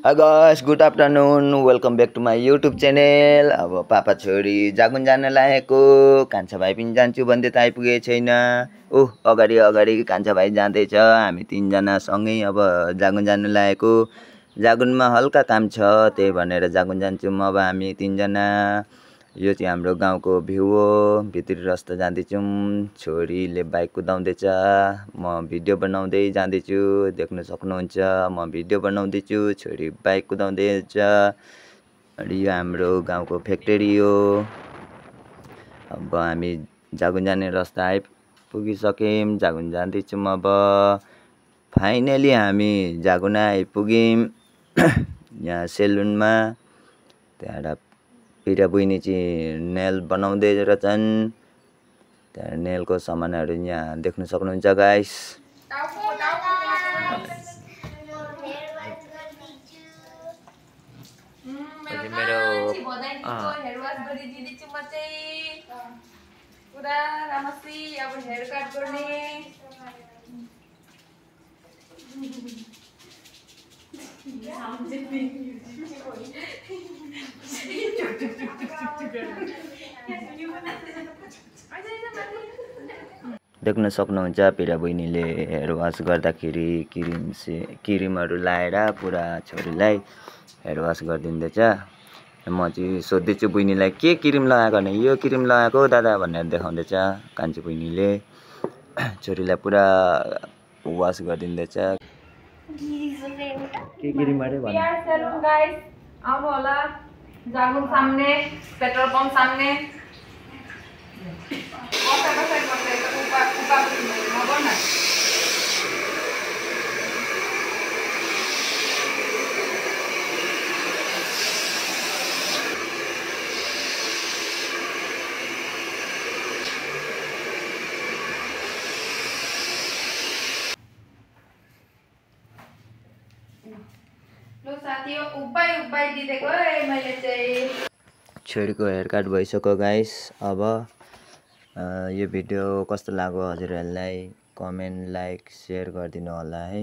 Hi guys, good afternoon. Welcome back to my YouTube channel. अब पापा छोरी जागुन जान लागेको, कान्छा भाइ पनि जान्छु भन्दै त आइपुगेको छैन। अगाडि अगाडि कान्छा भाइ जाँदैछ, हामी तीनजना सँगै अब जागुन जान लागेको। जागुनमा हल्का काम छ, त्यही भनेर जागुन जान्छौँ अब हामी तीनजना। यो चाहिँ हाम्रो गाउँको भ्यू हो, भित्री रस्ता जाँदैछौँ। छोरीले बाइक कुदाउँदैछ, म भिडियो बनाउँदै जाँदैछु, देख्न सक्नुहुन्छ। म भिडियो बनाउँदैछु, छोरी बाइक कुदाउँदैछ। अनि यो हाम्रो गाउँको फ्याक्ट्री हो। अब हामी जागुन जाने रस्ता आइपुगिसक्यौँ, जागुन जाँदैछौँ अब। फाइनली हामी जागुन आइपुग्यौँ यहाँ सेलुनमा। त्यहाँबाट पिरा बहिनी चाहिँ नेल बनाउँदै रहेछन्। त्यहाँ नेलको सामानहरू यहाँ देख्न सक्नुहुन्छ गाइस। मेरो पुरा राम्ररी अब हेयर कट गर्ने देख्न सक्नुहुन्छ पिरा बहिनीले हेयर वास गर्दाखेरि क्रिमहरू लाएर पुरा छोरीलाई हेयर वास गरिदिँदैछ। म चाहिँ सोध्दैछु बहिनीलाई के क्रिम लगाएको भने यो क्रिम लगाएको दादा भनेर देखाउँदैछ कान्छी बहिनीले। छोरीलाई पुरा वास गरिदिँदैछ। के क्रिम अरे भन्नु सलून गाइस आउनु होला जागुन सामने पेट्रोल पंप सामने लो साथीहरु उपाय दिएको है मैले चाहिँ। छोरीको हेयर कट भइसक्यो गाइस। अब यो भिडियो कस्तो लाग्यो हजुरहरूलाई कमेन्ट लाइक सेयर गरिदिनु होला है।